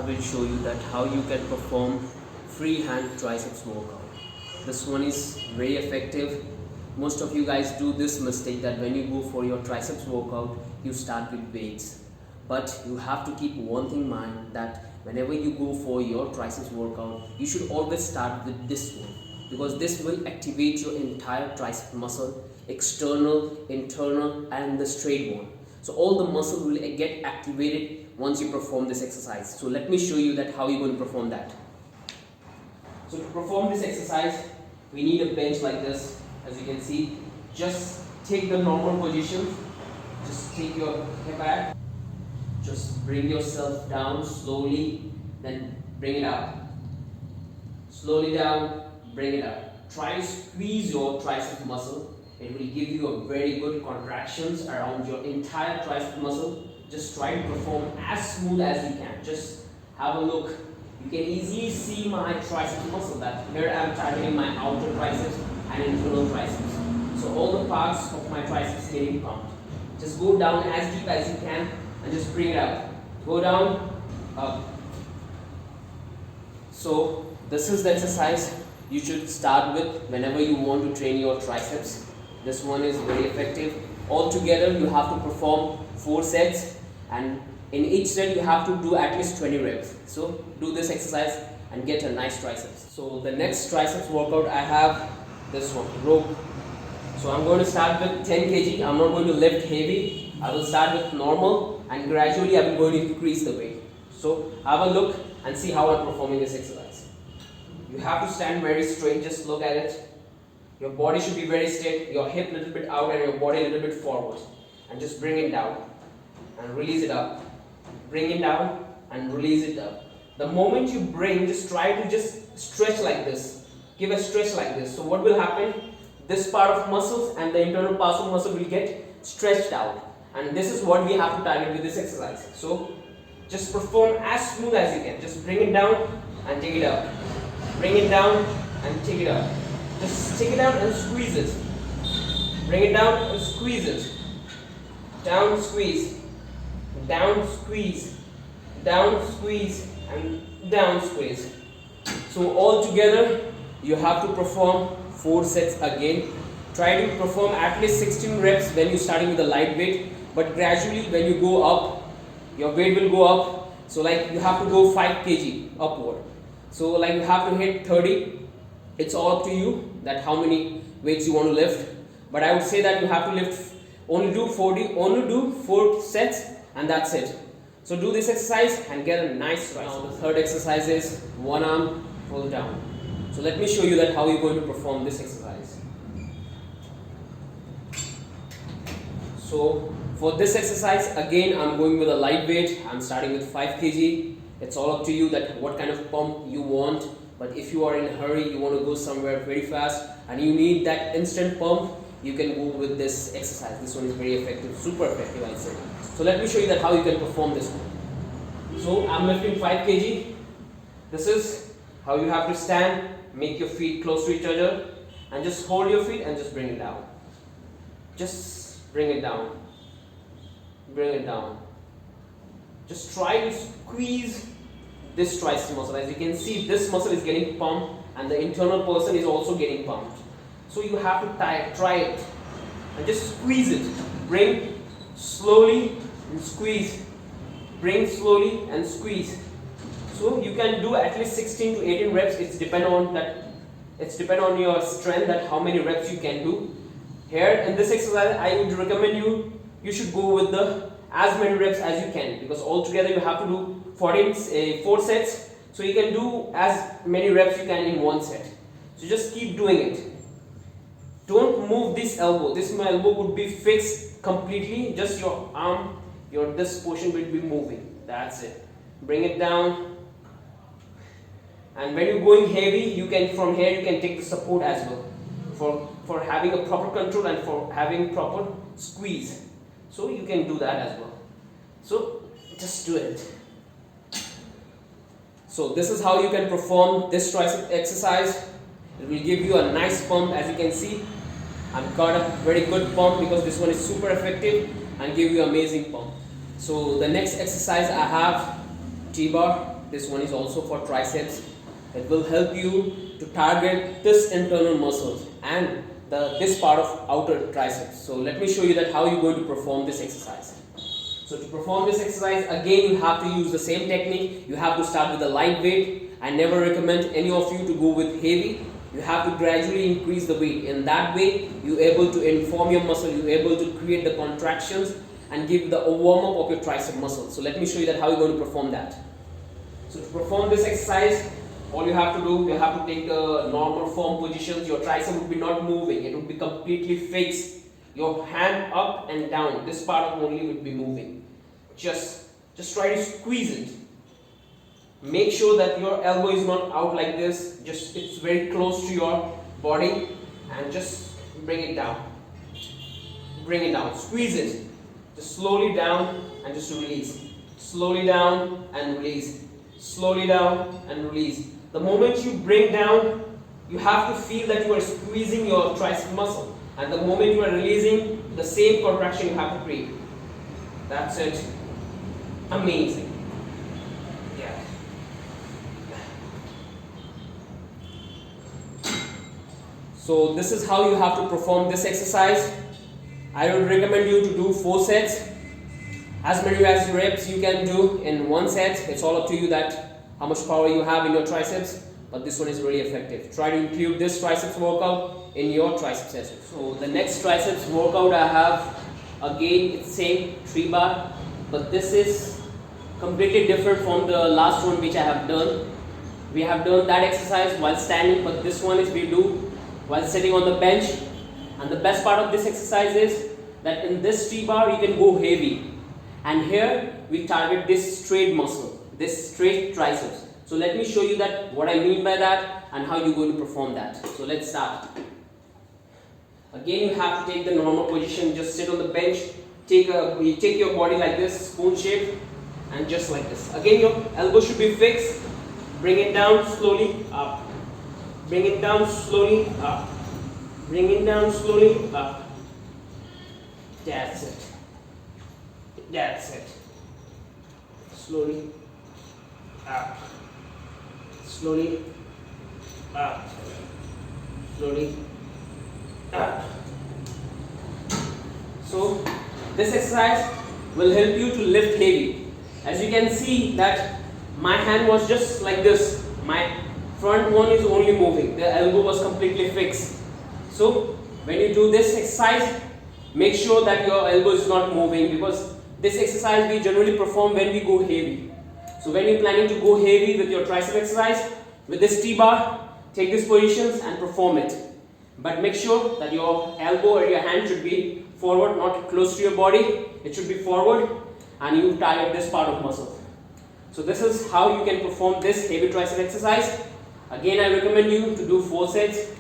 will show you that how you can perform free hand triceps workout. This one is very effective. Most of you guys do this mistake that when you go for your triceps workout, you start with weights. But you have to keep one thing in mind, that whenever you go for your triceps workout, you should always start with this one, because this will activate your entire tricep muscle, external, internal and the straight one. So all the muscle will get activated once you perform this exercise. So let me show you that how you're going to perform that. So to perform this exercise, we need a bench like this. As you can see, just take the normal position, just take your hip back, just bring yourself down slowly, then bring it up. Slowly down, bring it up. Try to squeeze your tricep muscle. It will give you a very good contractions around your entire tricep muscle. Just try to perform as smooth as you can. Just have a look. You can easily see my tricep muscle, that here I am targeting my outer triceps and internal triceps. So all the parts of my triceps getting pumped. Just go down as deep as you can and just bring it up. Go down, up. So this is the exercise you should start with whenever you want to train your triceps. This one is very effective. Altogether you have to perform 4 sets, and in each set you have to do at least 20 reps. So do this exercise and get a nice triceps. So the next triceps workout I have this one, rope. So I'm going to start with 10 kg. I'm not going to lift heavy. I will start with normal and gradually I'm going to increase the weight. So have a look and see how I'm performing this exercise. You have to stand very straight. Just look at it. Your body should be very straight, your hip a little bit out and your body a little bit forward. And just bring it down and release it up. Bring it down and release it up. The moment you bring, just try to just stretch like this. Give a stretch like this. So what will happen? This part of muscles and the internal parts of muscle will get stretched out. And this is what we have to target with this exercise. So just perform as smooth as you can. Just bring it down and take it up. Bring it down and take it up. Just take it out and squeeze it. Bring it down and squeeze it. Down, squeeze. Down, squeeze. Down, squeeze. And down, squeeze. So all together, you have to perform 4 sets again. Try to perform at least 16 reps when you're starting with a light weight. But gradually, when you go up, your weight will go up. So like you have to go 5 kg upward. So like you have to hit 30. It's all up to you that how many weights you want to lift. But I would say that you have to lift, only do 4 sets and that's it. So do this exercise and get a nice tricep. Now the third exercise is one arm pull down. So let me show you that how you're going to perform this exercise. So for this exercise, again I'm going with a light weight. I'm starting with 5 kg. It's all up to you that what kind of pump you want. But if you are in a hurry, you want to go somewhere very fast and you need that instant pump, you can go with this exercise. This one is very effective, super effective I say. So let me show you that how you can perform this one. So I'm lifting 5 kg. This is how you have to stand. Make your feet close to each other and just hold your feet and just bring it down. Just bring it down. Bring it down. Just try to squeeze this tricep muscle. As you can see, this muscle is getting pumped and the internal person is also getting pumped. So you have to try it and just squeeze it. Bring slowly and squeeze. Bring slowly and squeeze. So you can do at least 16 to 18 reps. It's depend on your strength, that how many reps you can do. Here in this exercise, I would recommend you should go with as many reps as you can, because altogether you have to do 4 sets. So you can do as many reps you can in 1 set. So just keep doing it. Don't move this elbow. My elbow would be fixed completely. Just your arm, this portion will be moving. That's it. Bring it down. And when you're going heavy, from here you can take the support as well for having a proper control and for having proper squeeze. So you can do that as well. So just do it. So this is how you can perform this tricep exercise. It will give you a nice pump. As you can see, I've got a very good pump because this one is super effective and give you amazing pump. So the next exercise I have T-bar. This one is also for triceps. It will help you to target this internal muscles and this part of outer triceps. So let me show you that how you're going to perform this exercise. So to perform this exercise, again you have to use the same technique. You have to start with a light weight. I never recommend any of you to go with heavy. You have to gradually increase the weight. In that way, you're able to inform your muscle, you're able to create the contractions and give the warm up of your tricep muscle. So let me show you that how you're going to perform that. So to perform this exercise, all you have to do, you have to take the normal form positions. Your tricep would be not moving, it would be completely fixed. Your hand up and down, this part only would be moving. Just try to squeeze it. Make sure that your elbow is not out like this, just it's very close to your body, and just bring it down. Bring it down, squeeze it. Just slowly down and just release. Slowly down and release. Slowly down and release. The moment you bring down, you have to feel that you are squeezing your tricep muscle, and the moment you are releasing, the same contraction you have to create. That's it. Amazing. Yeah. So this is how you have to perform this exercise. I would recommend you to do 4 sets. As many as reps you can do in 1 set. It's all up to you that how much power you have in your triceps, but this one is really effective. Try to include this triceps workout in your triceps session. So the next triceps workout I have, again it's same 3 bar, but this is completely different from the last one which I have done. We have done that exercise while standing, but this one is we do while sitting on the bench. And the best part of this exercise is that in this 3 bar you can go heavy, and here we target this straight muscle, this straight triceps. So let me show you that what I mean by that and how you're going to perform that. So let's start. Again you have to take the normal position, just sit on the bench, you take your body like this, spoon shape, and just like this. Again your elbow should be fixed. Bring it down slowly up. Bring it down slowly up. Bring it down slowly up. That's it. That's it. Slowly up. Slowly up. Slowly up. So this exercise will help you to lift heavy. As you can see that my hand was just like this. My front one is only moving. The elbow was completely fixed. So when you do this exercise, make sure that your elbow is not moving, because this exercise we generally perform when we go heavy. So when you're planning to go heavy with your tricep exercise, with this T-bar, take these positions and perform it. But make sure that your elbow or your hand should be forward, not close to your body. It should be forward, and you target this part of muscle. So this is how you can perform this heavy tricep exercise. Again, I recommend you to do 4 sets,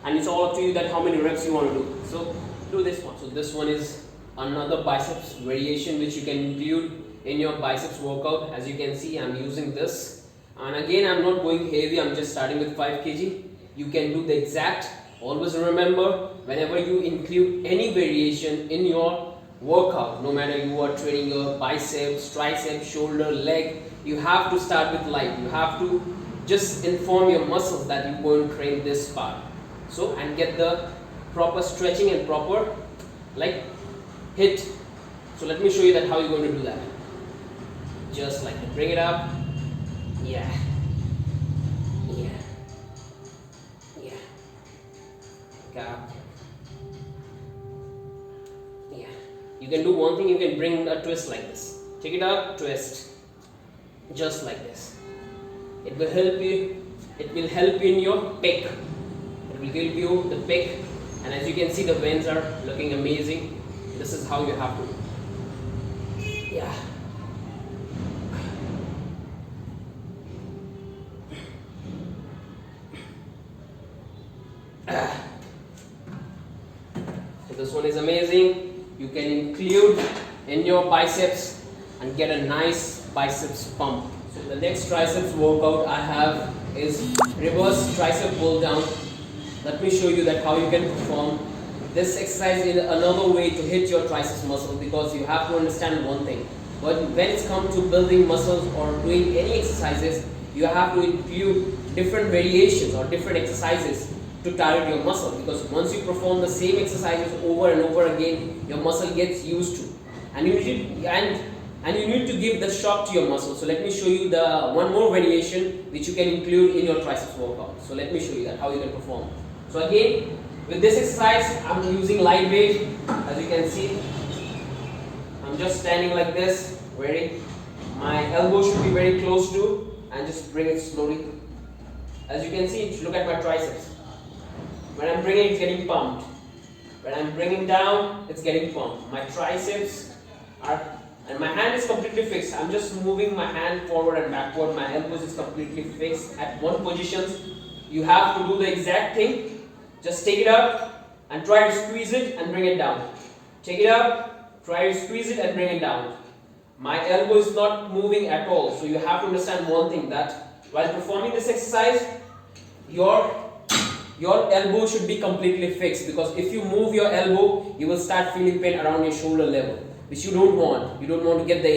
and it's all up to you that how many reps you want to do. So do this one. So this one is another biceps variation which you can include in your biceps workout. As you can see, I'm using this, and again I'm not going heavy, I'm just starting with 5 kg. You can do the exact. Always remember, whenever you include any variation in your workout, no matter you are training your biceps, triceps, shoulder, leg, you have to start with light. You have to just inform your muscles that you're going to train this part. So, and get the proper stretching and proper like hit. So let me show you that how you're going to do that. Just like that. Bring it up. Yeah. Yeah. Yeah. Up. Yeah. You can do one thing, you can bring a twist like this. Take it up, twist. Just like this. It will help you. It will help you in your pec. It will give you the pec, and as you can see, the veins are looking amazing. This is how you have to. Yeah. So this one is amazing. You can include in your biceps and get a nice biceps pump. So the next triceps workout I have is reverse tricep pull down. Let me show you that how you can perform this exercise in another way to hit your triceps muscle, because you have to understand one thing. But when it's come to building muscles or doing any exercises, you have to include different variations or different exercises to target your muscle, because once you perform the same exercises over and over again, your muscle gets used to, and you need to give the shock to your muscle. So let me show you the one more variation which you can include in your triceps workout. So let me show you that how you can perform. So again, with this exercise, I'm using light weight. As you can see, I'm just standing like this, my elbow should be very close to, and just bring it slowly. As you can see, look at my triceps. When I'm bringing, it's getting pumped. When I'm bringing down, it's getting pumped. My triceps are, and my hand is completely fixed. I'm just moving my hand forward and backward. My elbows is completely fixed at one position. You have to do the exact thing. Just take it up and try to squeeze it and bring it down. Take it up, try to squeeze it and bring it down. My elbow is not moving at all. So you have to understand one thing, that while performing this exercise, your elbow should be completely fixed, because if you move your elbow, you will start feeling pain around your shoulder level, which you don't want. You don't want to get the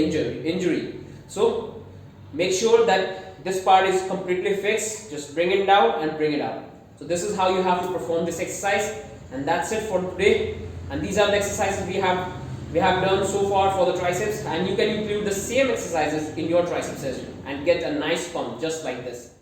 injury. So make sure that this part is completely fixed. Just bring it down and bring it up. So this is how you have to perform this exercise, and that's it for today. And these are the exercises we have done so far for the triceps, and you can include the same exercises in your triceps session and get a nice pump just like this.